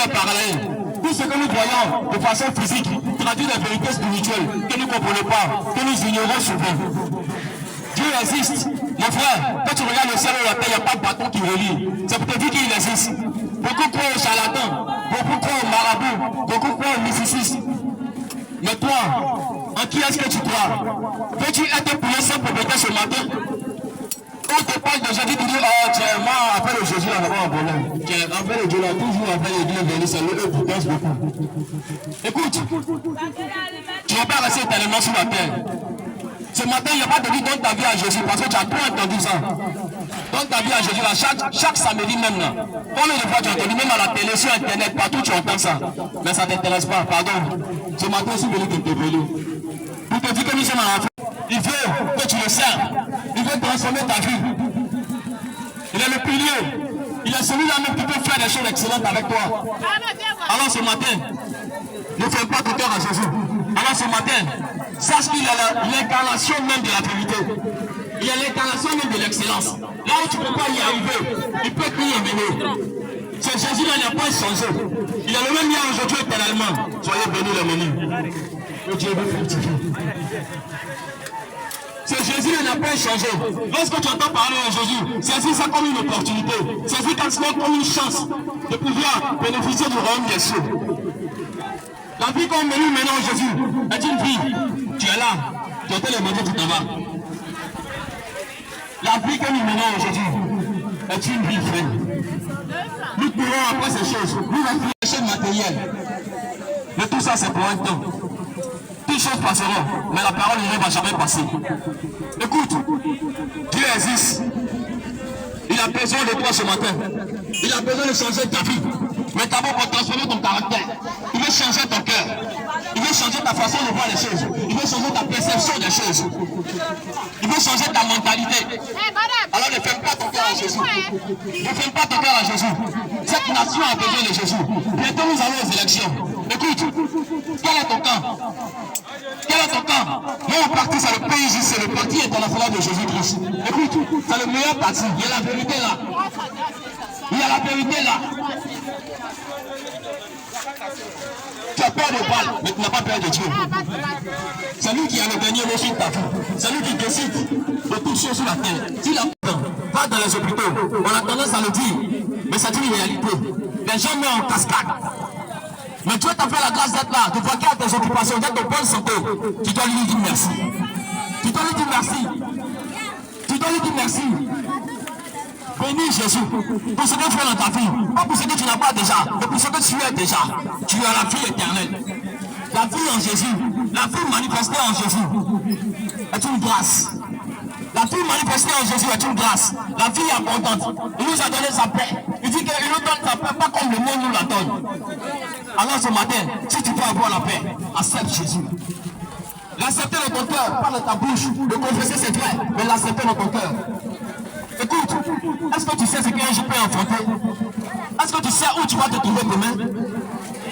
en parallèle. Tout ce que nous voyons de façon physique traduit la vérité spirituelle que nous ne comprenons pas, que nous ignorons souvent. Dieu existe. Mon frère, quand tu regardes le ciel ou la terre, il n'y a pas de bâton qui relie. C'est pour te dire qu'il existe. Beaucoup croient aux charlatans, beaucoup croient aux marabouts, beaucoup croient aux mysticistes. Mais toi, en qui est-ce que tu crois? Veux-tu être pour sans propriété ce matin? On te parle de Jésus, tu dis, oh tiens, moi, après le Jésus, là, on va un problème. Tiens, après le Dieu, là, toujours après le Dieu, venir, c'est eux qui pensent beaucoup. Écoute, tu ne vas pas rester éternellement sur la terre. Ce matin, il n'y a pas de dire donne ta vie à Jésus, parce que tu as trop entendu ça. Donne ta vie à Jésus, là, chaque samedi même, là. Combien de fois tu as entendu, même à la télé, sur Internet, partout tu entends ça. Mais ça ne t'intéresse pas, pardon. Ce matin, je suis venu t'interpeller. Pour te dire que nous sommes en Afrique. Il veut que tu le serves. Il veut transformer ta vie. Il est le pilier. Il est celui-là même qui peut faire des choses excellentes avec toi. Alors ce matin, ne fais pas ton cœur à Jésus. Alors ce matin, sache qu'il est l'incarnation même de la vérité. Il est l'incarnation même de l'excellence. Là où tu ne peux pas y arriver, il peut t'y emmener. Ce Jésus-là n'a pas changé. Il est le même hier, aujourd'hui, éternellement. Soyez bénis les menus. Que Dieu vous fructifie. Ce Jésus n'a pas changé. Lorsque tu entends parler de Jésus, saisis ça comme une opportunité. Saisis ça comme une chance de pouvoir bénéficier du royaume des cieux. La vie qu'on mène maintenant Jésus est une vie. Tu es là, tu entends les manger, tu t'en vas. La vie que nous menons aujourd'hui est une vie frère. Nous courons après ces choses. Nous avons des choses matérielles. Mais tout ça, c'est pour un temps. Toutes choses passeront, mais la parole ne va jamais passer. Écoute, Dieu existe. Il a besoin de toi ce matin. Il a besoin de changer ta vie. Mais d'abord pour transformer ton caractère. Il veut changer ton cœur. Il veut changer ta façon de voir les choses. Il veut changer ta perception des choses. Il veut changer ta mentalité. Alors ne ferme pas ton cœur à Jésus. Ne ferme pas ton cœur à Jésus. Cette nation a besoin de Jésus. Bientôt nous allons aux élections. Écoute, quel est ton camp? Quel est ton camp? Mon parti, c'est le PIJ, c'est le parti international de Jésus-Christ. Écoute, c'est le meilleur parti. Il y a la vérité là. Il y a la vérité là. Tu as peur de balles, mais tu n'as pas peur de Dieu. C'est lui qui a le dernier mot sur ta vie. C'est lui qui décide de toutes choses sur la terre. S'il a peur, va dans les hôpitaux. On a tendance à le dire, mais c'est une réalité. Les gens meurent en cascade. Mais Dieu t'a fait la grâce d'être là, de vaquer à tes occupations, d'être en bonne santé. Tu dois lui dire merci. Tu dois lui dire merci. Tu dois lui dire merci. Bénis Jésus pour ce que tu fais dans ta vie. Pas pour ce que tu n'as pas déjà, mais pour ce que tu es déjà. Tu as la vie éternelle. La vie en Jésus, la vie manifestée en Jésus est une grâce. La vie manifestée en Jésus est une grâce. La vie est abondante. Il nous a donné sa paix. Il dit qu'il nous donne sa paix, pas comme le monde nous la donne. Alors ce matin, si tu veux avoir la paix, accepte Jésus. L'accepter dans ton cœur, pas dans ta bouche. Le confesser c'est vrai, mais l'accepter dans ton cœur. Écoute, est-ce que tu sais ce qu'un jour peut affronter? Est-ce que tu sais où tu vas te trouver demain?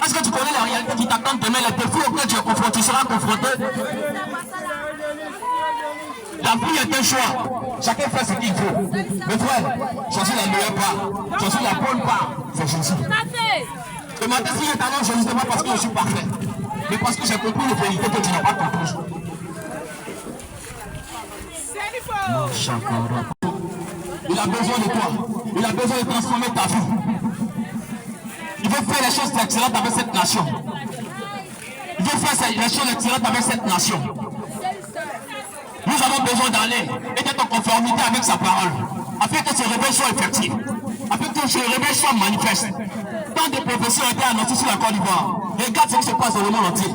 Est-ce que tu connais la réalité qui t'attend demain, les défis auxquels tu es confronté, tu seras confronté? La vie est un choix. Chacun fait ce qu'il faut. Mais frère, choisis la meilleure part. Choisis la bonne part. C'est Jésus. Le matin, si je t'annonce Jésus, ce n'est pas parce que je suis parfait, mais parce que j'ai compris une vérité que tu n'as pas compris. Il a besoin de toi. Il a besoin de transformer ta vie. Il veut faire les choses excellentes avec cette nation. Il veut faire les choses excellentes avec cette nation. Nous avons besoin d'aller et d'être en conformité avec sa parole, afin que ce réveil soit effectif, afin que ce réveil soit manifeste. Tant de prophéties ont été annoncées sur la Côte d'Ivoire. Regarde ce qui se passe dans le monde entier.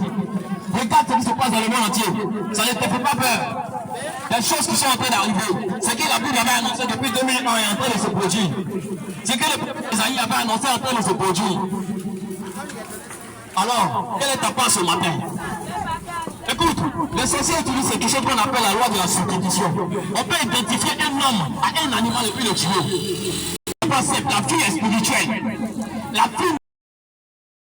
Regarde ce qui se passe dans le monde entier. Ça ne te fait pas peur. Les choses qui sont en train d'arriver, ce que la Bible avait annoncé depuis 2001 est en train de se produire. Ce que le prophète Isaïe avait annoncé est en train de se produire. Alors, quelle est ta part ce matin? Écoute, l'essentiel utilise quelque chose qu'on appelle la loi de la substitution. On peut identifier un homme à un animal et puis le tuer. La vie est spirituelle. La vie